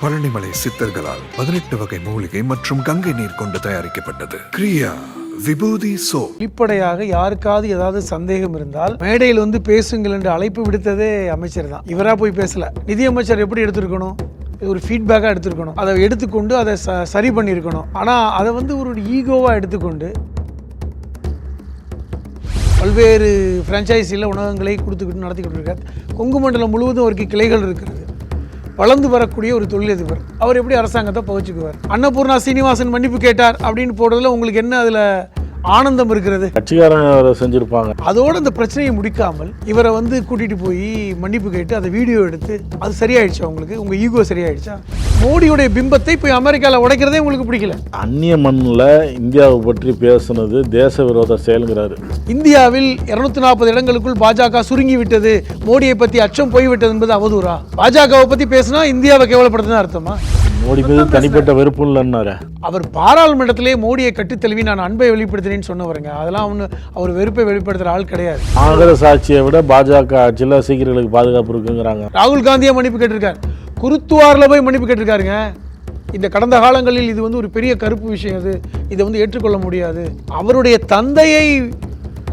பழனிமலை சித்தர்களால் 18 வகை மூலிகை மற்றும் கங்கை நீர் கொண்டு தயாரிக்கப்பட்டது. கிரியா விபூதி சோ. வெளிப்படையாக யாருக்காவது ஏதாவது சந்தேகம் இருந்தால் மேடையில் வந்து பேசுங்கள் என்று அழைப்பு விடுத்ததே அமைச்சர் தான். இவரா போய் பேசல. நிதியமைச்சர் எப்படி எடுத்திருக்கணும், ஒரு ஃபீட்பேக்காக எடுத்துருக்கணும். அதை எடுத்துக்கொண்டு அதை சரி பண்ணியிருக்கணும். ஆனால் அதை வந்து ஒரு ஈகோவாக எடுத்துக்கொண்டு பல்வேறு ஃப்ரான்ச்சைஸியில் உணவகங்களை கொடுத்துக்கிட்டு நடத்திக்கிட்டு இருக்கார். கொங்கு மண்டலம் முழுவதும் அவருக்கு கிளைகள் இருக்கிறது. வளர்ந்து வரக்கூடிய ஒரு தொழிலதிபர் அவர் எப்படி அரசாங்கத்தை பகிச்சுக்குவார்? அன்னபூர்ணா சீனிவாசன் மன்னிப்பு கேட்டார் அப்படின்னு போடுறதுல உங்களுக்கு என்ன அதில் ஆனந்தம் இருக்கிறது? கட்சிக்காரங்க செஞ்சிருப்பாங்க. அதோட அந்த பிரச்சனையை முடிக்காமல் இவரை வந்து கூட்டிட்டு போய் மன்னிப்பு கேட்டு அதை வீடியோ எடுத்து அது சரியாயிடுச்சா? உங்களுக்கு உங்க ஈகோ சரியாயிடுச்சா? மோடியுடைய பிம்பத்தை போய் அமெரிக்காவில் உடைக்கிறதே உங்களுக்கு பிடிக்கல. அந்நிய மண்ணில் இந்தியாவை பற்றி பேசுனது தேச விரோத செயல்கிறாரு. இந்தியாவில் 240 இடங்களுக்குள் பாஜக சுருங்கி விட்டது, மோடியை பற்றி அச்சம் போய்விட்டது என்பது அவதூறா? பாஜகவை பற்றி பேசினா இந்தியாவை கேவலப்படுத்துதான் அர்த்தமா? மோடி மீது தனிப்பட்ட வெறுப்பு இல்லைன்னாரு. அவர் பாராளுமன்றத்திலே மோடியை கட்டித்தழுவி நான் அன்பை வெளிப்படுத்தினேன்னு சொன்னவருங்க. அதெல்லாம் ஒன்று அவர் வெறுப்பை வெளிப்படுத்துகிற ஆள் கிடையாது. காங்கிரஸ் ஆட்சியை விட பாஜக ஆட்சியில் சீக்கிரங்களுக்கு பாதுகாப்பு இருக்குங்கிறாங்க. ராகுல் காந்தியா மன்னிப்பு கேட்டிருக்காரு, குருத்துவாரில் போய் மன்னிப்பு கேட்டிருக்காருங்க. இந்த கடந்த காலங்களில் இது வந்து ஒரு பெரிய கருப்பு விஷயம். இதை வந்து ஏற்றுக்கொள்ள முடியாது. அவருடைய தந்தையை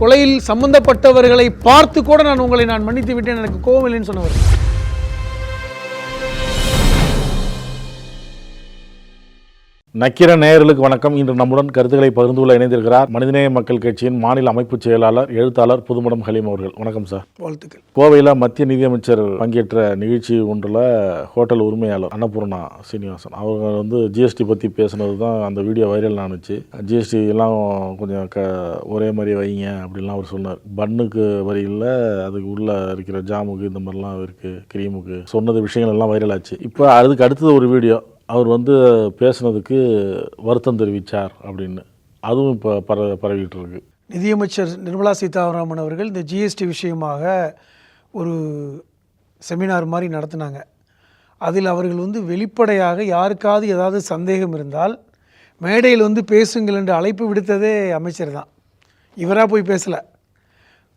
கொலையில் சம்பந்தப்பட்டவர்களை பார்த்து கூட நான் மன்னித்து விட்டேன், எனக்கு கோவம் இல்லைன்னு சொன்னவர். நக்கிர நேயர்களுக்கு வணக்கம். இன்று நம்முடன் கருத்துக்களை பகிர்ந்து கொள்ள இணைந்திருக்கிறார் மனிதநேய மக்கள் கட்சியின் மாநில அமைப்பு செயலாளர், எழுத்தாளர் புதுமடம் ஹலீம் அவர்கள். வணக்கம் சார். வாழ்த்துக்கள். கோவையில் மத்திய நிதியமைச்சர் பங்கேற்ற நிகழ்ச்சி ஒன்றில் ஹோட்டல் உரிமையாளர் அன்னபூர்ணா சீனிவாசன் அவங்க வந்து ஜிஎஸ்டி பற்றி பேசுனது தான் அந்த வீடியோ வைரல் ஆனுச்சு. ஜிஎஸ்டி எல்லாம் கொஞ்சம் ஒரே மாதிரி வைங்க அப்படின்லாம் அவர் சொன்னார். பன்னுக்கு வரி இல்லை, அதுக்கு உள்ளே இருக்கிற ஜாமுக்கு இந்த மாதிரிலாம் இருக்குது, கிரீமுக்கு சொன்னது விஷயங்கள் எல்லாம் வைரல் ஆச்சு. இப்போ அதுக்கு அடுத்தது ஒரு வீடியோ அவர் வந்து பேசுனதுக்கு வருத்தம் தெரிவித்தார் அப்படின்னு அதுவும் இப்போ பரவிட்டு இருக்கு. நிதியமைச்சர் நிர்மலா சீதாராமன் அவர்கள் இந்த ஜிஎஸ்டி விஷயமாக ஒரு செமினார் மாதிரி நடத்தினாங்க. அதில் அவர்கள் வந்து வெளிப்படையாக யாருக்காவது ஏதாவது சந்தேகம் இருந்தால் மேடையில் வந்து பேசுங்கள் என்று அழைப்பு விடுத்ததே அமைச்சர் தான். இவராக போய் பேசலை.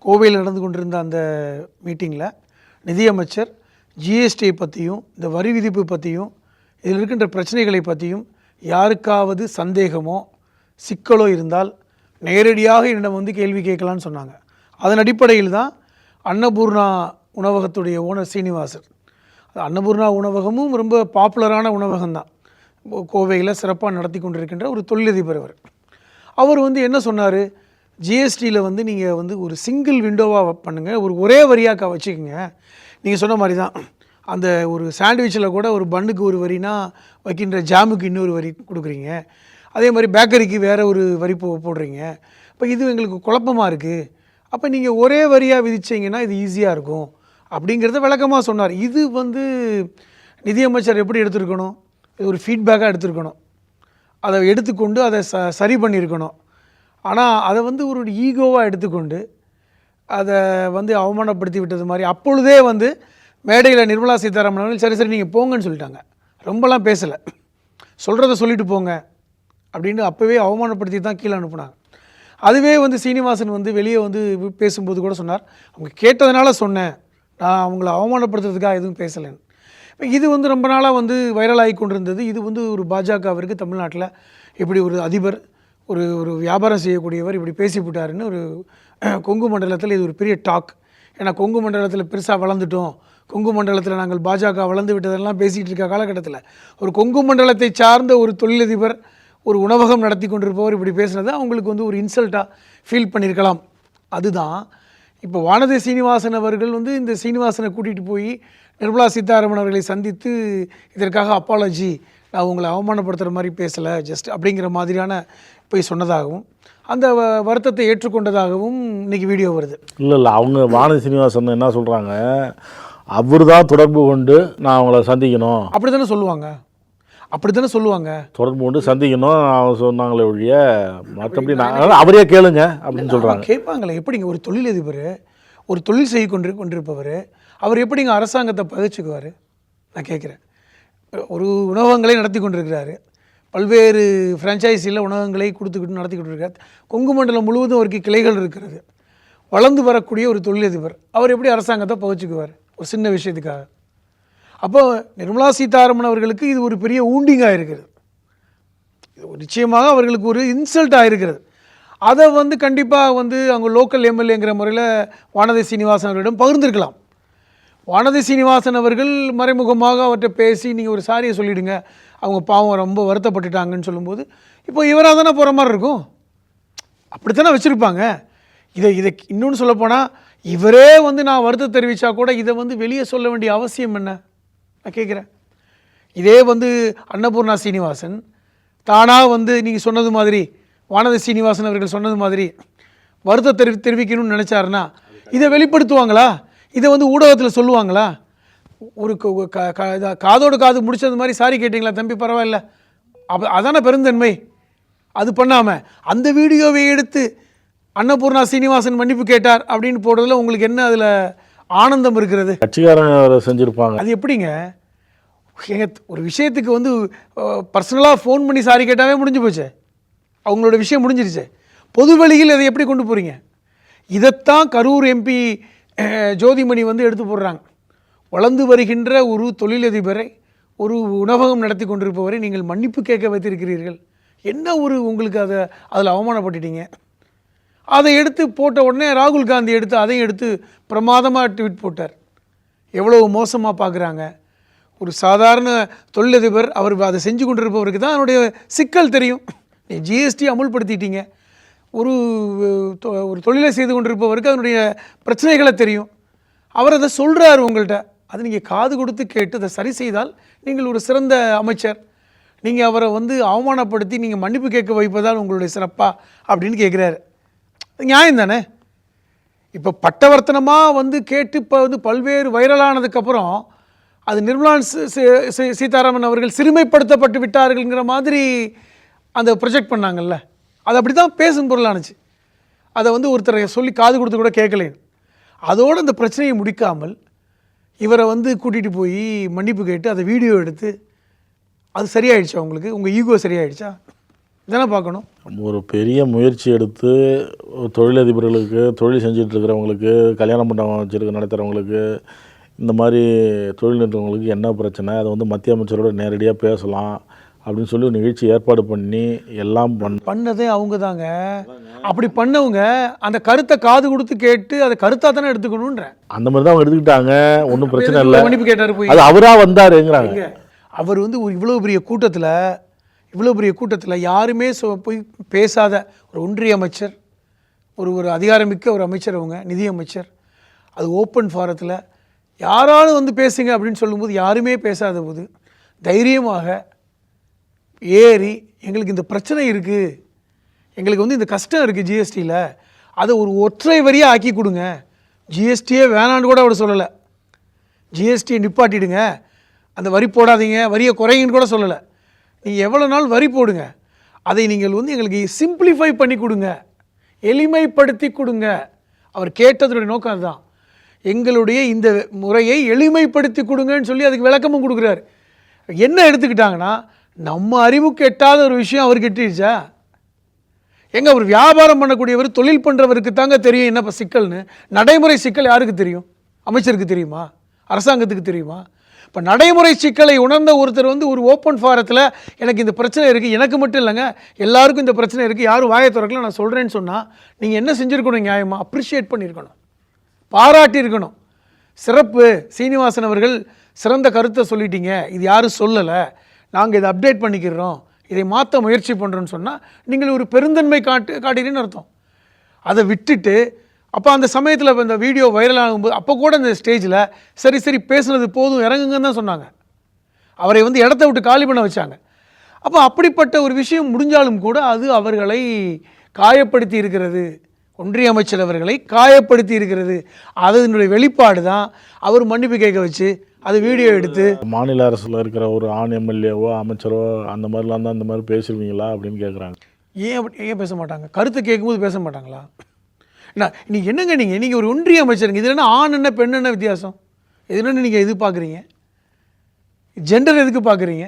கோவையில் நடந்து கொண்டிருந்த அந்த மீட்டிங்கில் நிதியமைச்சர் ஜிஎஸ்டியை பற்றியும் இந்த வரி விதிப்பு பற்றியும் இதில் இருக்கின்ற பிரச்சனைகளை பற்றியும் யாருக்காவது சந்தேகமோ சிக்கலோ இருந்தால் நேரடியாக என்னிடம் வந்து கேள்வி கேட்கலான்னு சொன்னாங்க. அதன் அடிப்படையில் தான் அன்னபூர்ணா உணவகத்துடைய ஓனர் சீனிவாசன், அன்னபூர்ணா உணவகமும் ரொம்ப பாப்புலரான உணவகம்தான், கோவையில் சிறப்பாக நடத்தி கொண்டிருக்கின்ற ஒரு தொழிலதிபர். அவர் வந்து என்ன சொன்னார், ஜிஎஸ்டியில் வந்து நீங்கள் வந்து ஒரு சிங்கிள் விண்டோவாக பண்ணுங்கள், ஒரே வரியாக வச்சுக்கோங்க. நீங்கள் சொன்ன மாதிரி தான் அந்த ஒரு சாண்ட்விச்சில் கூட ஒரு பன்னுக்கு ஒரு வரினா வைக்கின்ற ஜாமுக்கு இன்னொரு வரி கொடுக்குறீங்க, அதே மாதிரி பேக்கரிக்கு வேறு ஒரு வரி போடுறீங்க. இப்போ இது எங்களுக்கு குழப்பமாக இருக்குது. அப்போ நீங்கள் ஒரே வரியாக விதிச்சிங்கன்னா இது ஈஸியாக இருக்கும் அப்படிங்கிறத விளக்கமாக சொன்னார். இது வந்து நிதியமைச்சர் எப்படி எடுத்துருக்கணும், இது ஒரு ஃபீட்பேக்காக எடுத்துருக்கணும். அதை எடுத்துக்கொண்டு அதை சரி பண்ணியிருக்கணும். ஆனால் அதை வந்து ஒரு ஈகோவாக எடுத்துக்கொண்டு அதை வந்து அவமானப்படுத்தி விட்டது மாதிரி அப்பொழுதே வந்து மேடையில் நிர்மலா சீதாராமன் அவர்கள் சரி நீங்கள் போங்கன்னு சொல்லிட்டாங்க. ரொம்பலாம் பேசலை, சொல்கிறத சொல்லிட்டு போங்க அப்படின்னு அப்போவே அவமானப்படுத்தி தான் கீழே அனுப்புனாங்க. அதுவே வந்து சீனிவாசன் வந்து வெளியே வந்து பேசும்போது கூட சொன்னார், அவங்க கேட்டதுனால சொன்னேன், நான் அவங்கள அவமானப்படுத்துறதுக்காக எதுவும் பேசலைன்னு. இப்போ இது வந்து ரொம்ப நாளாக வந்து வைரலாகி கொண்டிருந்தது. இது வந்து ஒரு பாஜகவிற்கு தமிழ்நாட்டில் இப்படி ஒரு அதிபர், ஒரு வியாபாரம் செய்யக்கூடியவர் இப்படி பேசிவிட்டாருன்னு ஒரு கொங்கு மண்டலத்தில் இது ஒரு பெரிய டாக். ஏன்னா கொங்கு மண்டலத்தில் பெருசாக வளர்ந்துட்டோம், கொங்கு மண்டலத்தில் நாங்கள் பாஜக வளர்ந்து விட்டதெல்லாம் பேசிகிட்டு இருக்க காலகட்டத்தில் ஒரு கொங்கு மண்டலத்தை சார்ந்த ஒரு தொழிலதிபர், ஒரு உணவகம் நடத்தி கொண்டிருப்பவர் இப்படி பேசுனது அவங்களுக்கு வந்து ஒரு இன்சல்ட்டாக ஃபீல் பண்ணியிருக்கலாம். அதுதான் இப்போ வானதி சீனிவாசன் அவர்கள் வந்து இந்த சீனிவாசனை கூட்டிகிட்டு போய் நிர்மலா சீதாராமன் அவர்களை சந்தித்து இதற்காக அப்பாலஜி, நான் உங்களை அவமானப்படுத்துகிற மாதிரி பேசலை ஜஸ்ட் அப்படிங்கிற மாதிரியான போய் சொன்னதாகவும் அந்த வருத்தத்தை ஏற்றுக்கொண்டதாகவும் இன்றைக்கி வீடியோ வருது. இல்லை அவங்க வானதி சீனிவாசன் என்ன சொல்கிறாங்க, அவர் தான் தொடர்பு கொண்டு நான் அவங்கள சந்திக்கணும் அப்படி தானே சொல்லுவாங்க, தொடர்பு கொண்டு சந்திக்கணும் அவங்க சொன்னாங்களே ஒழிய மற்றபடி நான் அவரே கேளுங்க அப்படின்னு சொல்கிறாங்க. கேட்பாங்களே எப்படிங்க ஒரு தொழிலதிபர், ஒரு தொழில் செய்ய கொண்டிருப்பவர் அவர் எப்படிங்க அரசாங்கத்தை பகிச்சுக்குவார்? நான் கேட்குறேன். ஒரு உணவகங்களை நடத்தி கொண்டிருக்கிறாரு, பல்வேறு ஃப்ரான்ச்சைஸியில் உணவகங்களை கொடுத்துக்கிட்டு நடத்திக்கிட்டு இருக்கார். கொங்கு மண்டலம் முழுவதும் அவருக்கு கிளைகள் இருக்கிறது. வளர்ந்து வரக்கூடிய ஒரு தொழிலதிபர் அவர் எப்படி அரசாங்கத்தை பகிச்சுக்குவார் ஒரு சின்ன விஷயத்துக்காக? அப்போ நிர்மலா சீதாராமன் அவர்களுக்கு இது ஒரு பெரிய ஊண்டிங்காக இருக்கிறது. நிச்சயமாக அவர்களுக்கு ஒரு இன்சல்ட் ஆகிருக்கிறது. அதை வந்து கண்டிப்பாக வந்து அவங்க லோக்கல் எம்எல்ஏங்கிற முறையில் வானதி சீனிவாசன் அவர்களிடம் பகிர்ந்திருக்கலாம். வானதி சீனிவாசன் அவர்கள் மறைமுகமாக அவர்கிட்ட பேசி நீங்கள் ஒரு சாரியை சொல்லிவிடுங்க, அவங்க பாவம் ரொம்ப வருத்தப்பட்டுட்டாங்கன்னு சொல்லும்போது இப்போ இவராக தானே போகிற மாதிரி இருக்கும். அப்படித்தானே வச்சுருப்பாங்க. இதை இன்னொன்று சொல்லப்போனால் இவரே வந்து நான் வருத்தம் தெரிவித்தா கூட இதை வந்து வெளியே சொல்ல வேண்டிய அவசியம் என்ன நான் கேட்குறேன். இதே வந்து அன்னபூர்ணா சீனிவாசன் தானாக வந்து நீங்கள் சொன்னது மாதிரி வானதி சீனிவாசன் அவர்கள் சொன்னது மாதிரி வருத்தம் தெரிவிக்கணும்னு நினச்சாருன்னா இதை வெளிப்படுத்துவாங்களா? இதை வந்து ஊடகத்தில் சொல்லுவாங்களா? ஒரு காதோடு காது முடிச்சது மாதிரி சாரி கேட்டிங்களா தம்பி பரவாயில்ல, அதான பெருந்தன்மை. அது பண்ணாமல் அந்த வீடியோவை எடுத்து அன்னபூர்ணா சீனிவாசன் மன்னிப்பு கேட்டார் அப்படின்னு போடுறதுல உங்களுக்கு என்ன அதில் ஆனந்தம் இருக்கிறது? கட்சிக்காரங்க செஞ்சுருப்பாங்க. அது எப்படிங்க? ஒரு விஷயத்துக்கு வந்து பர்சனலாக ஃபோன் பண்ணி சாரி கேட்டாவே முடிஞ்சு போச்சு, அவங்களோட விஷயம் முடிஞ்சிருச்சு. பொதுவெளியில் அதை எப்படி கொண்டு போகிறீங்க? இதைத்தான் கரூர் எம்பி ஜோதிமணி வந்து எடுத்து போடுறாங்க. வளர்ந்து வருகின்ற ஒரு தொழிலதிபரை, ஒரு உணவகம் நடத்தி கொண்டிருப்பவரை நீங்கள் மன்னிப்பு கேட்க வைத்திருக்கிறீர்கள். என்ன ஒரு உங்களுக்கு அதில் அவமானப்பட்டுட்டீங்க. அதை எடுத்து போட்ட உடனே ராகுல் காந்தி எடுத்து அதையும் எடுத்து பிரமாதமாக ட்வீட் போட்டார். எவ்வளவு மோசமாக பார்க்குறாங்க. ஒரு சாதாரண தொழிலதிபர் அவர் அதை செஞ்சு கொண்டிருப்பவருக்கு தான் அதனுடைய சிக்கல் தெரியும். நீ ஜிஎஸ்டி அமுல்படுத்திட்டீங்க, ஒரு தொழிலை செய்து கொண்டிருப்பவருக்கு அதனுடைய பிரச்சனைகளை தெரியும். அவர் அதை சொல்கிறார் உங்கள்கிட்ட. அதை நீங்கள் காது கொடுத்து கேட்டு அதை சரி செய்தால் நீங்கள் ஒரு சிறந்த அமைச்சர். நீங்கள் அவரை வந்து அவமானப்படுத்தி நீங்கள் மன்னிப்பு கேட்க வைப்பதால் உங்களுடைய சிறப்பா அப்படின்னு கேட்குறாரு. நியாயம் தானே? இப்போ பட்டவர்த்தனமாக வந்து கேட்டு இப்போ வந்து பல்வேறு வைரலானதுக்கப்புறம் அது நிர்மலா சீதாராமன் அவர்கள் சிறுமைப்படுத்தப்பட்டு விட்டார்கள்ங்கிற மாதிரி அந்த ப்ரொஜெக்ட் பண்ணாங்கல்ல, அது அப்படி தான் பேசும் பொருளானுச்சு. அதை வந்து ஒருத்தரை சொல்லி காது கொடுத்து கூட கேட்கலேன். அதோடு அந்த பிரச்சனையை முடிக்காமல் இவரை வந்து கூட்டிகிட்டு போய் மன்னிப்பு கேட்டு அதை வீடியோ எடுத்து அது சரியாயிடுச்சா? உங்களுக்கு உங்கள் ஈகோ சரியாயிடுச்சா? இதெல்லாம் பார்க்கணும். ஒரு பெரிய முயற்சி எடுத்து தொழிலதிபர்களுக்கு, தொழில் செஞ்சுட்டு இருக்கிறவங்களுக்கு, கல்யாண மண்டபம் வச்சுருக்க நடத்துகிறவங்களுக்கு, இந்த மாதிரி தொழில் நிறுவனங்களுக்கு என்ன பிரச்சனை, அதை வந்து மத்திய அமைச்சரோட நேரடியாக பேசலாம் அப்படின்னு சொல்லி ஒரு நிகழ்ச்சி ஏற்பாடு பண்ணி எல்லாம் பண்ணதே அவங்க தாங்க. அப்படி பண்ணவங்க அந்த கருத்தை காது கொடுத்து கேட்டு அதை கருத்தாக தானே எடுத்துக்கணுன்ற அந்த மாதிரி தான் அவங்க எடுத்துக்கிட்டாங்க. ஒன்றும் பிரச்சனை இல்லை. மன்னிப்பு கேட்டார் போய், அது அவராக வந்தாருங்கிறாங்க. அவர் வந்து ஒரு இவ்வளோ பெரிய கூட்டத்தில் யாருமே போய் பேசாத ஒரு ஒன்றிய அமைச்சர், ஒரு அதிகாரமிக்க ஒரு அமைச்சர், அவங்க நிதி அமைச்சர், அது ஓப்பன் ஃபாரத்தில் யாராலும் வந்து பேசுங்க அப்படின்னு சொல்லும்போது யாருமே பேசாத போது தைரியமாக ஏறி எங்களுக்கு இந்த பிரச்சனை இருக்குது, எங்களுக்கு வந்து இந்த கஷ்டம் இருக்குது ஜிஎஸ்டியில், அதை ஒரு ஒற்றை வரியாக ஆக்கி கொடுங்க, ஜிஎஸ்டியே வேணான்னு கூட அவர் சொல்லலை, ஜிஎஸ்டியை நிப்பாட்டிடுங்க, அந்த வரி போடாதீங்க, வரியை குறைங்கன்னு கூட சொல்லலை, நீங்கள் எவ்வளோ நாள் வரி போடுங்க, அதை நீங்கள் வந்து எங்களுக்கு சிம்பிளிஃபை பண்ணி கொடுங்க, எளிமைப்படுத்தி கொடுங்க. அவர் கேட்டதனுடைய நோக்கம் அதுதான். எங்களுடைய இந்த முறையை எளிமைப்படுத்தி கொடுங்கன்னு சொல்லி அதுக்கு விளக்கமும் கொடுக்குறாரு. என்ன எடுத்துக்கிட்டாங்கன்னா, நம்ம அறிவுக்கு எட்டாத ஒரு விஷயம் அவருக்கு எட்டிடுச்சா? எங்கே அவர் வியாபாரம் பண்ணக்கூடியவர், தொழில் பண்ணுறவருக்கு தாங்க தெரியும் என்ன சிக்கல்னு. நடைமுறை சிக்கல் யாருக்கு தெரியும்? அமைச்சருக்கு தெரியுமா? அரசாங்கத்துக்கு தெரியுமா? இப்போ நடைமுறை சிக்கலை உணர்ந்த ஒருத்தர் வந்து ஒரு ஓப்பன் ஃபாரத்தில் எனக்கு இந்த பிரச்சனை இருக்குது, எனக்கு மட்டும் இல்லைங்க எல்லாருக்கும் இந்த பிரச்சனை இருக்குது, யாரும் வாயை திறக்கல, நான் சொல்கிறேன்னு சொன்னால் நீங்கள் என்ன செஞ்சுருக்கணும்? நியாயமாக அப்ரிஷியேட் பண்ணியிருக்கணும், பாராட்டியிருக்கணும். சிறப்பு சீனிவாசன் அவர்கள், சிறந்த கருத்தை சொல்லிட்டீங்க, இது யாரும் சொல்லலை, நாங்கள் இதை அப்டேட் பண்ணிக்கிறோம், இதை மாற்ற முயற்சி பண்ணுறோன்னு சொன்னால் நீங்கள் ஒரு பெருந்தன்மை காட்டுறீங்கன்னு அர்த்தம். அதை விட்டுட்டு அப்போ அந்த சமயத்தில் இப்போ இந்த வீடியோ வைரல் ஆகும்போது அப்போ கூட இந்த ஸ்டேஜில் சரி பேசுனது போதும் இறங்குங்கன்னு தான் சொன்னாங்க. அவரை வந்து இடத்த விட்டு காலி பண்ண வச்சாங்க. அப்போ அப்படிப்பட்ட ஒரு விஷயம் முடிஞ்சாலும் கூட அது அவர்களை காயப்படுத்தி இருக்கிறது, ஒன்றிய அமைச்சர் அவர்களை காயப்படுத்தி இருக்கிறது. அதனுடைய வெளிப்பாடு தான் அவர் மன்னிப்பு கேட்க வச்சு அது வீடியோ எடுத்து. மாநில அரசில் இருக்கிற ஒரு ஆண் எம்எல்ஏவோ அமைச்சரோ அந்த மாதிரிலாம் தான் இந்த மாதிரி பேசுவீங்களா அப்படின்னு கேட்குறாங்க. ஏன் பேச மாட்டாங்க? கருத்து கேட்கும்போது பேச மாட்டாங்களா? நீங்கள் என்னங்க, நீங்கள் ஒரு ஒன்றிய அமைச்சருங்க, இது என்ன ஆண் என்ன பெண் என்ன வித்தியாசம்? இது என்ன நீங்கள் எது பார்க்குறீங்க? ஜெண்டர் எதுக்கு பார்க்குறீங்க?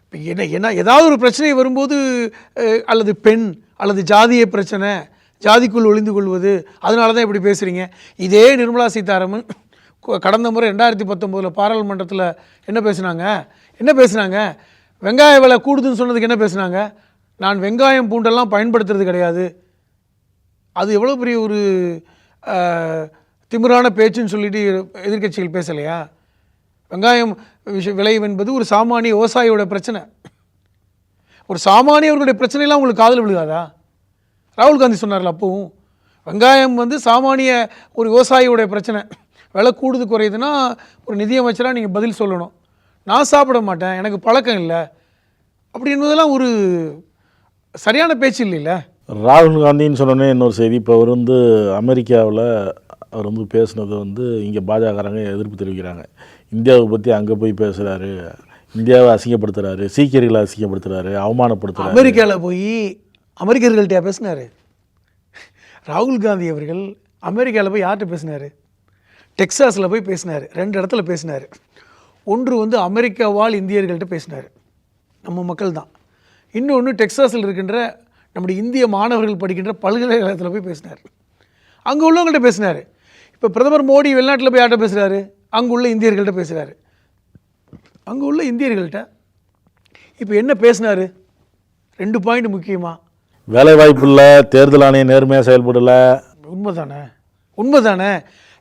இப்போ என்ன ஏதாவது ஒரு பிரச்சனை வரும்போது அல்லது பெண் அல்லது ஜாதிய பிரச்சனை, ஜாதிக்குள் ஒளிந்து கொள்வது, அதனால தான் இப்படி பேசுகிறீங்க. இதே நிர்மலா சீதாராமன் கடந்த முறை 2019 பாராளுமன்றத்தில் என்ன பேசுனாங்க? வெங்காய விலை கூடுதுன்னு சொன்னதுக்கு என்ன பேசுனாங்க? நான் வெங்காயம் பூண்டெல்லாம் பயன்படுத்துறது கிடையாது. அது எவ்வளோ பெரிய ஒரு திமிரான பேச்சுன்னு சொல்லிட்டு எதிர்க்கட்சிகள் பேசலையா? வெங்காயம் விலை என்பது ஒரு சாமானிய விவசாயியோட பிரச்சனை. ஒரு சாமானியவர்களுடைய பிரச்சனைலாம் உங்களுக்கு காதில் விழுகாதா? ராகுல் காந்தி சொன்னார்ல அப்பவும், வெங்காயம் சாமானிய ஒரு விவசாயியோடைய பிரச்சனை. விலை கூடுது குறையுதுன்னா ஒரு நிதியமைச்சராக நீங்கள் பதில் சொல்லணும். நான் சாப்பிட மாட்டேன், எனக்கு பழக்கம் இல்லை அப்படி என்பதெல்லாம் ஒரு சரியான பேச்சு இல்லைல்ல. ராகுல் காந்தின்னு சொன்னோன்னே இன்னொரு செய்தி, இப்போ அவர் அமெரிக்காவில் அவர் பேசுனது இங்கே பாஜகக்காரங்க எதிர்ப்பு தெரிவிக்கிறாங்க. இந்தியாவை பற்றி அங்கே போய் பேசுகிறாரு, இந்தியாவை அசிங்கப்படுத்துகிறாரு, சீக்கியர்களை அசிங்கப்படுத்துகிறாரு, அவமானப்படுத்துகிறாரு. அமெரிக்காவில் போய் அமெரிக்கர்கள்ட்ட பேசினார் ராகுல் காந்தி அவர்கள். அமெரிக்காவில் போய் யார்கிட்ட பேசினார்? டெக்சாஸில் போய் பேசினார். 2 இடத்துல பேசினார். ஒன்று அமெரிக்கா வாழ் இந்தியர்கள்ட்ட பேசினார், நம்ம மக்கள் தான். இன்னொன்று டெக்சாஸில் இருக்கின்ற நம்முடைய இந்திய மாணவர்கள் படிக்கின்ற பல்கலைக்கழகத்தில் போய் பேசினார், அங்கே உள்ளவங்கள்ட்ட பேசினார். இப்போ பிரதமர் மோடி வெளிநாட்டில் போய் யார்கிட்ட பேசுகிறாரு? அங்கே உள்ள இந்தியர்கள்ட்ட பேசுகிறாரு. அங்கே உள்ள இந்தியர்கள்ட்ட இப்போ என்ன பேசினார்? 2 பாயிண்ட் முக்கியமாக. வேலை வாய்ப்பு இல்லை, தேர்தல் ஆணையம் நேர்மையாக செயல்படலை. உண்மைதானே.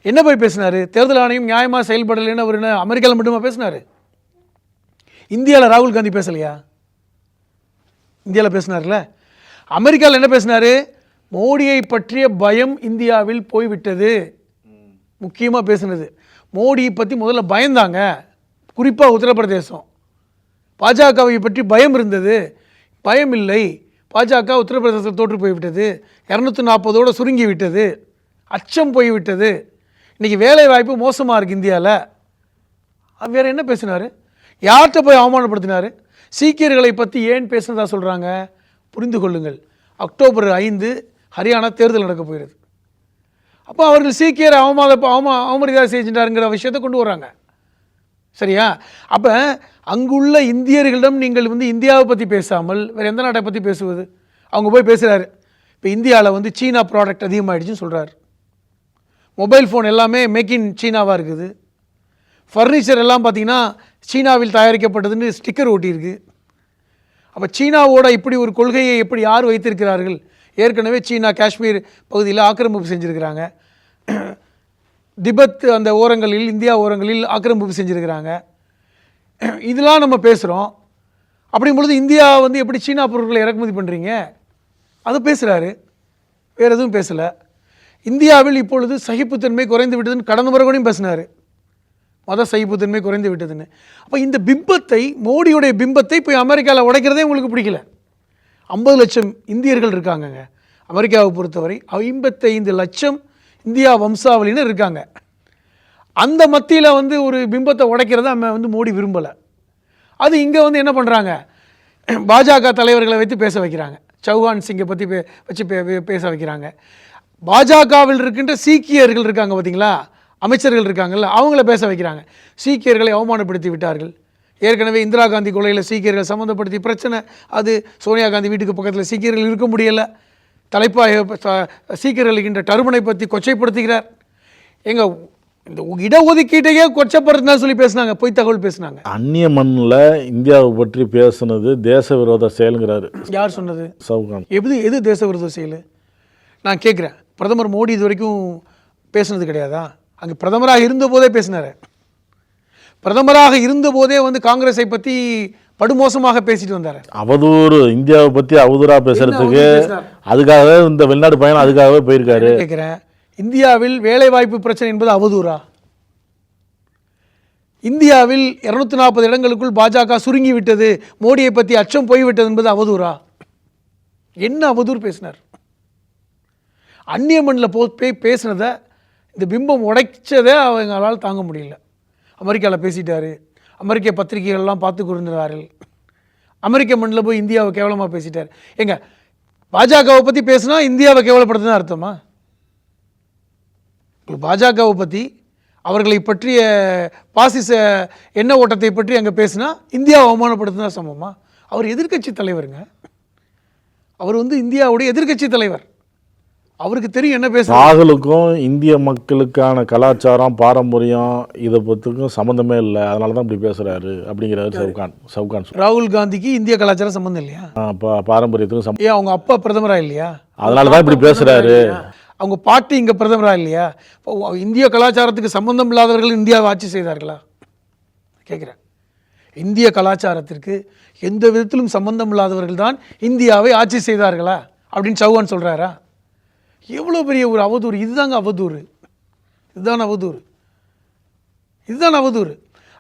என்ன போய் பேசினார்? தேர்தல் ஆணையம் நியாயமாக செயல்படலைன்னு அவர் என்ன அமெரிக்காவில் மட்டுமா பேசினார்? இந்தியாவில் ராகுல் காந்தி பேசலையா? இந்தியாவில் பேசினார்ல. அமெரிக்காவில் என்ன பேசினார்? மோடியை பற்றிய பயம் இந்தியாவில் போய்விட்டது. முக்கியமாக பேசினது மோடியை பற்றி முதல்ல பயந்தாங்க, குறிப்பாக உத்தரப்பிரதேசம். பாஜகவை பற்றி பயம் இருந்தது, பயம் இல்லை. பாஜக உத்தரப்பிரதேசத்தில் தோற்று போய்விட்டது, 240ஓடு சுருங்கி விட்டது, அச்சம் போய்விட்டது. இன்றைக்கி வேலை வாய்ப்பு மோசமாக இருக்குது இந்தியாவில். வேறு என்ன பேசினார்? யார்கிட்ட போய் அவமானப்படுத்தினார்? சீக்கியர்களை பற்றி ஏன் பேசுனதா சொல்கிறாங்க? புரிந்து கொள்ளுங்கள், அக்டோபர் 5 ஹரியானா தேர்தல் நடக்க போகிறது. அப்போ அவர்கள் சீக்கியர் அவமரியாதை செஞ்சிட்டாருங்கிற விஷயத்தை கொண்டு வராங்க. சரியா? அப்போ அங்குள்ள இந்தியர்களிடம் நீங்கள் இந்தியாவை பற்றி பேசாமல் வேறு எந்த நாட்டை பற்றி பேசுவது? அவங்க போய் பேசுகிறாரு, இப்போ இந்தியாவில் சீனா ப்ராடக்ட் அதிகமாகிடுச்சின்னு சொல்கிறார். மொபைல் ஃபோன் எல்லாமே மேக் இன் சீனாவாக இருக்குது. ஃபர்னிச்சர் எல்லாம் பார்த்திங்கன்னா சீனாவில் தயாரிக்கப்பட்டதுன்னு ஸ்டிக்கர் ஒட்டியிருக்கு. அப்போ சீனாவோட இப்படி ஒரு கொள்கையை எப்படி யார் வைத்திருக்கிறார்கள்? ஏற்கனவே சீனா காஷ்மீர் பகுதியில் ஆக்கிரமிப்பு செஞ்சுருக்கிறாங்க. திபெத் அந்த ஓரங்களில், இந்தியா ஓரங்களில் ஆக்கிரமிப்பு செஞ்சுருக்கிறாங்க. இதெல்லாம் நம்ம பேசுகிறோம். அப்படிங்கும்பொழுது இந்தியா எப்படி சீனா பொருட்களை இறக்குமதி பண்ணுறீங்க? அதை பேசுகிறாரு, வேறு எதுவும் பேசலை. இந்தியாவில் இப்பொழுது சகிப்புத்தன்மை குறைந்து விட்டதுன்னு கடந்த முறை கூட பேசினார், மத சகிப்புத்தன்மை குறைந்து விட்டதுன்னு. அப்போ இந்த பிம்பத்தை, மோடியுடைய பிம்பத்தை போய் அமெரிக்காவில் உடைக்கிறதே உங்களுக்கு பிடிக்கல. 50 லட்சம் இந்தியர்கள் இருக்காங்கங்க அமெரிக்காவை பொறுத்தவரை. 55 லட்சம் இந்தியா வம்சாவளினர் இருக்காங்க. அந்த மத்தியில் ஒரு பிம்பத்தை உடைக்கிறத மோடி விரும்பலை. அது இங்கே என்ன பண்ணுறாங்க? பாஜக தலைவர்களை வைத்து பேச வைக்கிறாங்க. சௌஹான் சிங்கை பற்றி வச்சு பேச வைக்கிறாங்க. பாஜகவில் இருக்கின்ற சீக்கியர்கள் இருக்காங்க பார்த்தீங்களா, அமைச்சர்கள் இருக்காங்கல்ல, அவங்கள பேச வைக்கிறாங்க. சீக்கியர்களை அவமானப்படுத்தி விட்டார்கள். ஏற்கனவே இந்திரா காந்தி கொலையில் சீக்கியர்கள் சம்மந்தப்படுத்தி பிரச்சனை. அது சோனியா காந்தி வீட்டுக்கு பக்கத்தில் சீக்கியர்கள் இருக்க முடியலை. தலைப்பாக சீக்கியர்கள் இருக்கின்ற டர்மனை பற்றி கொச்சைப்படுத்துகிறார். எங்கள் இந்த இடஒதுக்கீட்டையே கொச்சப்படுத்தினா சொல்லி பேசினாங்க, பொய் தகவல் பேசினாங்க. அந்நிய மண்ணில் இந்தியாவை பற்றி பேசுனது தேச விரோத செயலுங்கிறாரு. யார் சொன்னது? சவுகான். எது தேச விரோத செயல்? நான் கேட்குறேன். பிரதமர் மோடி இது வரைக்கும் பேசுனது கிடையாதா? அங்கே பிரதமராக இருந்தபோதே பேசினார். பிரதமராக இருந்தபோதே காங்கிரஸை பற்றி படுமோசமாக பேசிட்டு வந்தார். அவதூறு, இந்தியாவை பற்றி அவதூறாக பேசுறதுக்கு அதுக்காகவே இந்த வெளிநாடு பயணம் அதுக்காகவே போயிருக்காரு. கேட்குறேன், இந்தியாவில் வேலைவாய்ப்பு பிரச்சனை என்பது அவதூறா? இந்தியாவில் 240 இடங்களுக்குள் பாஜக சுருங்கி விட்டது, மோடியை பற்றி அச்சம் போய்விட்டது என்பது அவதூறா? என்ன அவதூறு பேசினார்? அந்நிய மண்ணில் போய் பேசினதை, இந்த பிம்பம் உடைச்சதை அவங்களால் தாங்க முடியல. அமெரிக்காவில் பேசிட்டாரு, அமெரிக்க பத்திரிகைகள்லாம் பார்த்து கொண்டிருந்தார்கள். அமெரிக்க மண்ணில் போய் இந்தியாவை கேவலமாக பேசிட்டார். எங்க பாஜகவை பற்றி பேசினா இந்தியாவை கேவலப்படுத்துதான் அர்த்தமா? பாஜகவை பற்றி, அவர்களை பற்றிய பாசிச எண்ண ஓட்டத்தை பற்றி அங்கே பேசினா இந்தியாவை அவமானப்படுத்துதான் சமமா? அவர் எதிர்க்கட்சி தலைவருங்க. அவர் இந்தியாவுடைய எதிர்க்கட்சி தலைவர். அவருக்கு தெரியும் என்ன பேச. ராகுலுக்கும் இந்திய மக்களுக்கான கலாச்சாரம் பாரம்பரியம் இதை பற்றிக்கும் சம்மந்தமே இல்லை, அதனால தான் இப்படி பேசுகிறாரு அப்படிங்கிறாரு சவுகான். ராகுல் காந்திக்கு இந்திய கலாச்சாரம் சம்மந்தம் இல்லையா? பாரம்பரியத்துக்கும் ஏன் அவங்க அப்பா பிரதமரா இல்லையா? அதனால தான் இப்படி பேசுகிறாரு. அவங்க பாட்டி இங்கே பிரதமரா இல்லையா? இந்திய கலாச்சாரத்துக்கு சம்பந்தம் இல்லாதவர்கள் இந்தியாவை ஆட்சி செய்தார்களா கேட்குறேன். இந்திய கலாச்சாரத்திற்கு எந்த விதத்திலும் சம்பந்தம் இல்லாதவர்கள் தான் இந்தியாவை ஆட்சி செய்தார்களா அப்படின்னு சௌகான் சொல்கிறாரா? எவ்வளோ பெரிய ஒரு அவதூறு. இதுதாங்க அவதூறு, இதுதான் அவதூறு, இதுதான் அவதூறு.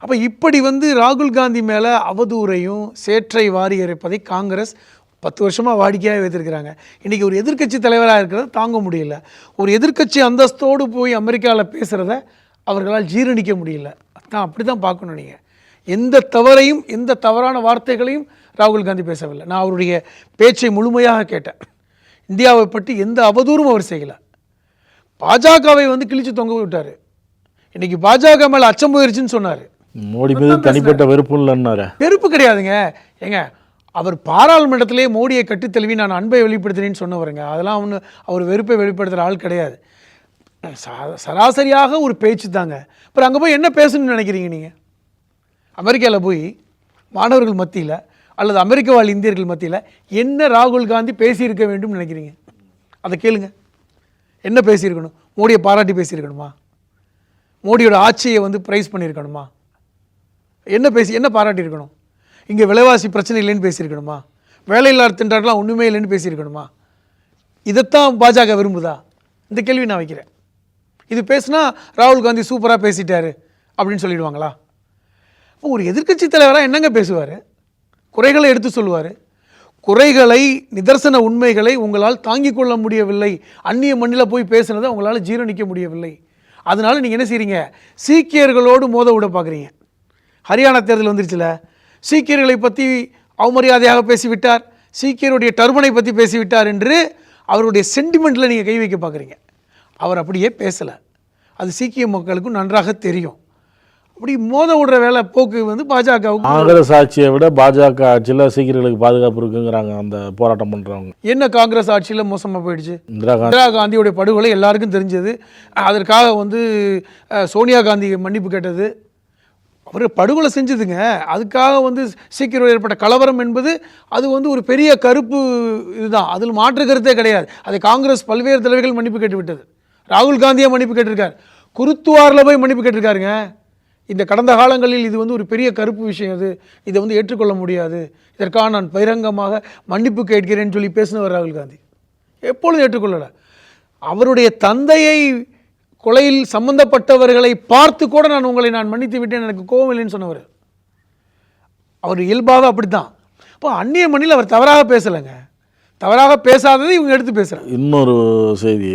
அப்போ இப்படி ராகுல் காந்தி மேலே அவதூறையும் சேற்றை வாரி இறைப்பதை காங்கிரஸ் 10 வருஷமாக வாடிக்கையாக வைத்திருக்கிறாங்க. இன்றைக்கி ஒரு எதிர்க்கட்சி தலைவராக இருக்கிறத தாங்க முடியல. ஒரு எதிர்க்கட்சி அந்தஸ்தோடு போய் அமெரிக்காவில் பேசுகிறத அவர்களால் ஜீரணிக்க முடியல. அதான் அப்படி தான் பார்க்கணும். நீங்கள் எந்த தவறையும் எந்த தவறான வார்த்தைகளையும் ராகுல் காந்தி பேசவில்லை. நான் அவருடைய பேச்சை முழுமையாக கேட்டேன். இந்தியாவை பற்றி எந்த அவதூறும் அவர் செய்யலை. பாஜகவை கிழிச்சு தொங்க விட்டார். இன்றைக்கி பாஜக மேலே அச்சம் போயிருச்சுன்னு சொன்னார். மோடி மீது தனிப்பட்ட வெறுப்பு இல்லைன்னாரு. வெறுப்பு கிடையாதுங்க. ஏங்க, அவர் பாராளுமன்றத்திலே மோடியை கட்டித்தழுவி நான் அன்பை வெளிப்படுத்தினேன்னு சொன்னவருங்க. அதெல்லாம் அவர் வெறுப்பை வெளிப்படுத்துகிற ஆள் கிடையாது. சராசரியாக ஒரு பேச்சு தாங்க. அப்புறம் அங்கே போய் என்ன பேசணும்னு நினைக்கிறீங்க நீங்கள்? அமெரிக்காவில் போய் மாணவர்கள் மத்தியில் அல்லது அமெரிக்க வாழ் இந்தியர்கள் மத்தியில் என்ன ராகுல் காந்தி பேசியிருக்க வேண்டும் நினைக்கிறீங்க? அதை கேளுங்க. என்ன பேசியிருக்கணும்? மோடியை பாராட்டி பேசியிருக்கணுமா? மோடியோட ஆட்சியை ப்ரைஸ் பண்ணியிருக்கணுமா? என்ன பாராட்டியிருக்கணும்? இங்கே விலைவாசி பிரச்சனை இல்லைன்னு பேசியிருக்கணுமா? வேலையில்லா திண்டாட்டம்லாம் ஒன்றுமே இல்லைன்னு பேசியிருக்கணுமா? இதைத்தான் பாஜக விரும்புதா? இந்த கேள்வி நான் வைக்கிறேன். இது பேசுனா ராகுல் காந்தி சூப்பராக பேசிட்டாரு அப்படின்னு சொல்லிடுவாங்களா? இப்போ ஒரு எதிர்க்கட்சி தலைவராக என்னங்க பேசுவார்? குறைகளை எடுத்து சொல்லுவார். குறைகளை, நிதர்சன உண்மைகளை உங்களால் தாங்கிக் கொள்ள முடியவில்லை. அந்நிய மண்ணில் போய் பேசுனதை உங்களால் ஜீரணிக்க முடியவில்லை. அதனால் நீங்கள் என்ன செய்கிறீங்க? சீக்கியர்களோடு மோத விட பார்க்குறீங்க. ஹரியானா தேர்தல் வந்துருச்சுல, சீக்கியர்களை பற்றி அவமரியாதையாக பேசிவிட்டார், சீக்கியருடைய டர்பனை பற்றி பேசிவிட்டார் என்று அவருடைய சென்டிமெண்ட்டில் நீங்கள் கை வைக்க பார்க்குறீங்க. அவர் அப்படியே பேசலை. அது சீக்கிய மக்களுக்கும் நன்றாக தெரியும். அப்படி மோத விடுற வேலை போக்கு பாஜகவுக்கு. காங்கிரஸ் ஆட்சியை விட பாஜக ஆட்சியில் சீக்கியர்களுக்கு பாதுகாப்பு இருக்குங்கிறாங்க அந்த போராட்டம் பண்ணுறவங்க. என்ன காங்கிரஸ் ஆட்சியில் மோசமாக போயிடுச்சு? இந்திரா காந்தியோடைய படுகொலை எல்லாருக்கும் தெரிஞ்சது. அதற்காக சோனியா காந்தி மன்னிப்பு கேட்டது. அவர் படுகொலை செஞ்சதுங்க. அதுக்காக சீக்கிரம் ஏற்பட்ட கலவரம் என்பது அது ஒரு பெரிய கருப்பு இதுதான். அதில் மாற்று கருத்தே கிடையாது. அதை காங்கிரஸ் பல்வேறு தலைவர்கள் மன்னிப்பு கேட்டு விட்டது. ராகுல் காந்தியை மன்னிப்பு கேட்டிருக்கார். குருத்துவாரில் போய் மன்னிப்பு கேட்டிருக்காருங்க. இந்த கடந்த காலங்களில் இது ஒரு பெரிய கருப்பு விஷயம். இதை ஏற்றுக்கொள்ள முடியாது, இதற்காக நான் பகிரங்கமாக மன்னிப்பு கேட்கிறேன்னு சொல்லி பேசினவர் ராகுல் காந்தி. எப்பொழுதும் ஏற்றுக்கொள்ளலை. அவருடைய தந்தையை கொலையில் சம்பந்தப்பட்டவர்களை பார்த்து கூட நான் மன்னித்து விட்டேன், எனக்கு கோபம் இல்லைன்னு சொன்னவர். அவர் இயல்பாக அப்படித்தான். அப்போ அந்நிய மண்ணில் அவர் தவறாக பேசலைங்க. தவறாக பேசாததை இவங்க எடுத்து பேசுகிறாங்க. இன்னொரு செய்தி,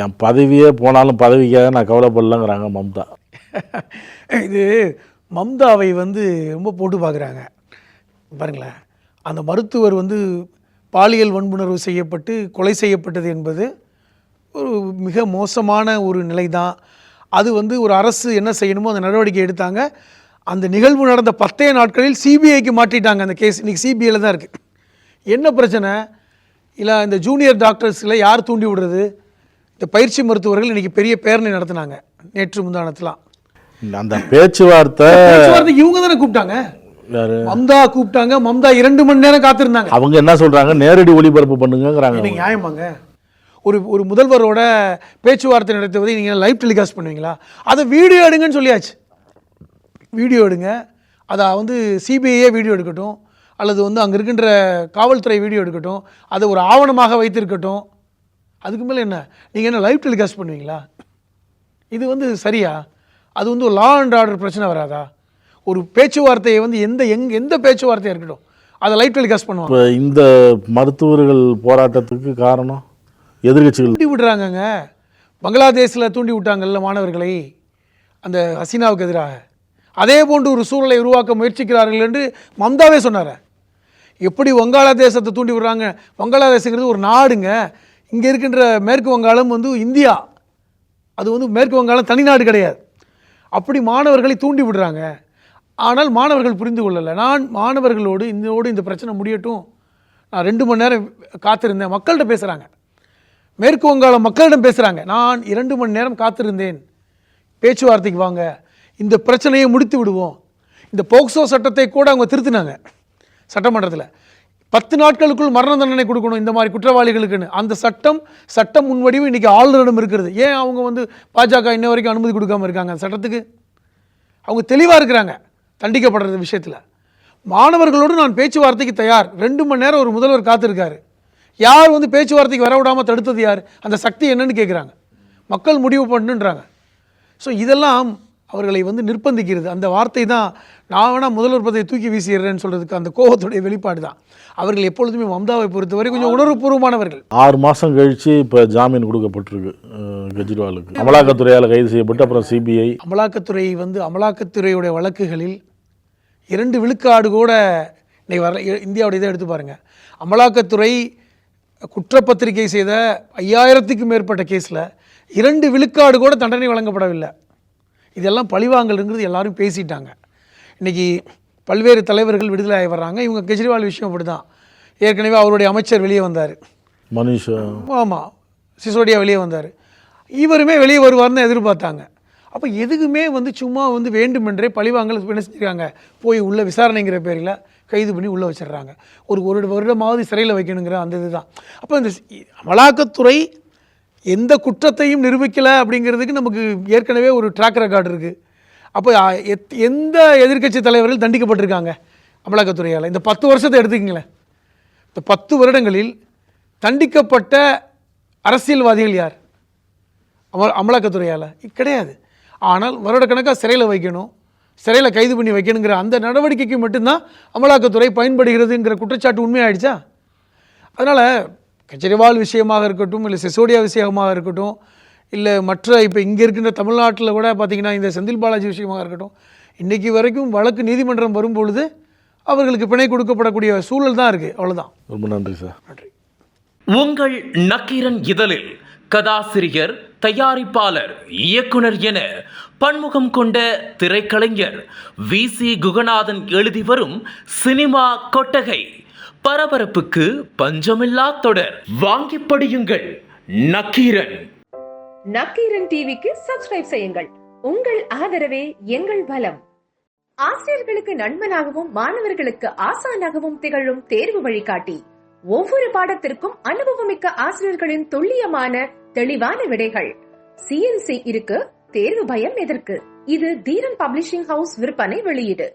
என் பதவியே போனாலும் பதவிக்காக நான் கவலைப்படலங்கிறாங்க மம்தா. இது மம்தாவை ரொம்ப போட்டு பார்க்குறாங்க பாருங்களேன். அந்த மருத்துவர் பாலியல் வன்புணர்வு செய்யப்பட்டு கொலை செய்யப்பட்டது என்பது ஒரு மிக மோசமான ஒரு நிலை தான். அது ஒரு அரசு என்ன செய்யணுமோ அந்த நடவடிக்கை எடுத்தாங்க. அந்த நிகழ்வு நடந்த 10 நாட்களில் சிபிஐக்கு மாற்றிட்டாங்க. அந்த கேஸ் இன்றைக்கி சிபிஐயில் தான் இருக்குது. என்ன பிரச்சனை? இல்லை இந்த ஜூனியர் டாக்டர்ஸில் யார் தூண்டி விடுறது? இந்த பயிற்சி மருத்துவர்கள் இன்றைக்கி பெரிய பேரணி நடத்தினாங்க நேற்று முந்தானத்துலாம். அந்த பேச்சுவார்த்தை இவங்க தானே கூப்பிட்டாங்க. மம்தா கூப்பிட்டாங்க. மம்தா 2 மணி நேரம் காத்திருந்தாங்க. அவங்க என்ன சொல்கிறாங்க? நேரடி ஒளிபரப்பு பண்ணுங்கிறாங்க. நியாயமாங்க? ஒரு முதல்வரோட பேச்சுவார்த்தை நடத்துவதை நீங்கள் லைவ் டெலிகாஸ்ட் பண்ணுவீங்களா? அதை வீடியோ எடுங்கன்னு சொல்லியாச்சு. வீடியோ எடுங்க. அதை சிபிஐயே வீடியோ எடுக்கட்டும், அல்லது அங்கே இருக்கின்ற காவல்துறை வீடியோ எடுக்கட்டும், அதை ஒரு ஆவணமாக வைத்திருக்கட்டும். அதுக்கு மேலே என்ன, நீங்கள் என்ன லைவ் டெலிகாஸ்ட் பண்ணுவீங்களா? இது சரியா? அது ஒரு லா அண்ட் ஆர்டர் பிரச்சனை வராதா? ஒரு பேச்சுவார்த்தையை எந்த பேச்சுவார்த்தையாக இருக்கட்டும் அதை லைவ் டெலிகாஸ்ட் பண்ணுவாங்க. இப்போ இந்த மருத்துவர்கள் போராட்டத்துக்கு காரணம் எதிர்கட்சிகள் தூண்டி விடுறாங்கங்க. பங்களாதேஷில் தூண்டி விட்டாங்கல்ல மாணவர்களை, அந்த ஹசீனாவுக்கு எதிராக. அதே போன்று ஒரு சூழலை உருவாக்க முயற்சிக்கிறார்கள் என்று மம்தாவே சொன்னார். எப்படி வங்காளதேசத்தை தூண்டி விடுறாங்க? வங்காளதேசங்கிறது ஒரு நாடுங்க. இங்கே இருக்கின்ற மேற்கு வங்காளம் இந்தியா. அது மேற்கு வங்காளம் தனிநாடு கிடையாது. அப்படி மாணவர்களை தூண்டி விடுறாங்க. ஆனால் மாணவர்கள் புரிந்து கொள்ளலை. நான் மாணவர்களோடு இந்த பிரச்சனை முடியட்டும், நான் 2 மணி நேரம் காத்திருந்தேன். மக்கள்கிட்ட பேசுகிறாங்க. மேற்கு வங்காள மக்களிடம் பேசுகிறாங்க. நான் 2 மணி நேரம் காத்திருந்தேன், பேச்சுவார்த்தைக்கு வாங்க, இந்த பிரச்சனையை முடித்து விடுவோம். இந்த போக்சோ சட்டத்தை கூட அவங்க திருத்தினாங்க சட்டமன்றத்தில். 10 நாட்களுக்குள் மரண தண்டனை கொடுக்கணும் இந்த மாதிரி குற்றவாளிகளுக்குன்னு. அந்த சட்டம் முன்வடிவு இன்றைக்கி ஆளுநரிடம் இருக்கிறது. ஏன் அவங்க வந்து பாஜக இன்ன வரைக்கும் அனுமதி கொடுக்காமல் இருக்காங்க அந்த சட்டத்துக்கு? அவங்க தெளிவாக இருக்கிறாங்க தண்டிக்கப்படுறது விஷயத்தில். மாணவர்களோடு நான் பேச்சுவார்த்தைக்கு தயார். 2 மணி நேரம் ஒரு முதல்வர் காத்திருக்காரு. யார் வந்து பேச்சுவார்த்தைக்கு வரவிடாமல் தடுத்தது யார்? அந்த சக்தி என்னன்னு கேட்குறாங்க. மக்கள் முடிவு பண்ணுன்றாங்க. ஸோ இதெல்லாம் அவர்களை வந்து நிர்பந்திக்கிறது. அந்த வார்த்தை தான், நான் வேணால் முதல்வர் பதவியை தூக்கி வீசிடுறேன்னு சொல்கிறதுக்கு அந்த கோபத்துடைய வெளிப்பாடு தான். அவர்கள் எப்பொழுதுமே மம்தாவை பொறுத்தவரை கொஞ்சம் உணர்வுபூர்வமானவர்கள். 6 மாதம் கழித்து இப்போ ஜாமீன் கொடுக்கப்பட்டிருக்கு கெஜ்ரிவாலுக்கு. அமலாக்கத்துறையால் கைது செய்யப்பட்டு அப்புறம் சிபிஐ. அமலாக்கத்துறை வந்து அமலாக்கத்துறையுடைய வழக்குகளில் 2 விழுக்காடு கூட இன்னைக்கு வரல. இந்தியாவுடைய இதை எடுத்து பாருங்கள். அமலாக்கத்துறை குற்றப்பத்திரிகை செய்த 5000க்கும் மேற்பட்ட கேஸில் 2 விழுக்காடு கூட தண்டனை வழங்கப்படவில்லை. இதெல்லாம் பழிவாங்கல்ங்கிறது எல்லாரும் பேசிட்டாங்க. இன்றைக்கி பல்வேறு தலைவர்கள் விடுதலை ஆகி வர்றாங்க. இவங்க கெஜ்ரிவால் விஷயம் அப்படி தான். ஏற்கனவே அவருடைய அமைச்சர் வெளியே வந்தார், மனிஷ். ஆமாம், சிசோடியா வெளியே வந்தார். இவருமே வெளியே வருவார்னு எதிர்பார்த்தாங்க. அப்போ எதுக்குமே வந்து சும்மா வந்து வேண்டுமென்றே பழிவாங்கல் என்ன செஞ்சுருக்காங்க, போய் உள்ள விசாரணைங்கிற பேரில் கைது பண்ணி உள்ளே வச்சிடுறாங்க. ஒரு வருடமாவது சிறையில் வைக்கணுங்கிற அந்த இதுதான். அப்போ இந்த அமலாக்கத்துறை எந்த குற்றத்தையும் நிரூபிக்கலை அப்படிங்கிறதுக்கு நமக்கு ஏற்கனவே ஒரு ட்ராக் ரெக்கார்டு இருக்குது. அப்போ எந்த எதிர்க்கட்சி தலைவர்கள் தண்டிக்கப்பட்டிருக்காங்க அமலாக்கத்துறையால்? இந்த 10 வருஷத்தை எடுத்துக்கிங்களேன். இந்த 10 வருடங்களில் தண்டிக்கப்பட்ட அரசியல்வாதிகள் யார் அமலாக்கத்துறையால்? கிடையாது. ஆனால் வருடக்கணக்காக சிறையில் வைக்கணும், சிறையில் கைது பண்ணி வைக்கணுங்கிற அந்த நடவடிக்கைக்கு மட்டும்தான் அமலாக்கத்துறை பயன்படுகிறதுங்கிற குற்றச்சாட்டு உண்மையாயிடுச்சா? அதனால் கெஜ்ரிவால் விஷயமாக இருக்கட்டும், இல்லை சிசோடியா விஷயமாக இருக்கட்டும், இல்லை மற்ற இப்போ இங்கே இருக்கின்ற தமிழ்நாட்டில் கூட பார்த்திங்கன்னா இந்த செந்தில் பாலாஜி விஷயமாக இருக்கட்டும், இன்றைக்கி வரைக்கும் வழக்கு நீதிமன்றம் வரும்பொழுது அவர்களுக்கு பிணை கொடுக்கப்படக்கூடிய சூழல் தான் இருக்குது. அவ்வளோதான். ரொம்ப நன்றி சார். நன்றி. உங்கள் நக்கீரன் இதழில் கதாசிரியர், தயாரிப்பாளர், இயக்குனர் என பன்முகம் கொண்ட திரைக்கலைஞர் VC குகநாதன் எழுதி வரும் சினிமா கொட்டகை. பரபரப்புக்கு பஞ்சமில்லா தொடர். வாங்கி படியுங்கள் நக்கீரன். நக்கீரன் டிவிக்கு சப்ஸ்கிரைப் செய்யுங்கள். உங்கள் ஆதரவே எங்கள் பலம். ஆசிரியர்களுக்கு நண்பனாகவும் மாணவர்களுக்கு ஆசானாகவும் திகழும் தேர்வு வழிகாட்டி. ஒவ்வொரு பாடத்திற்கும் அனுபவமிக்க ஆசிரியர்களின் துல்லியமான தெளிவான விடைகள். CNC இருக்கு, தேர்வு பயம் எதற்கு? இது தீரன் பப்ளிஷிங் ஹவுஸ் விற்பனை வெளியீடு.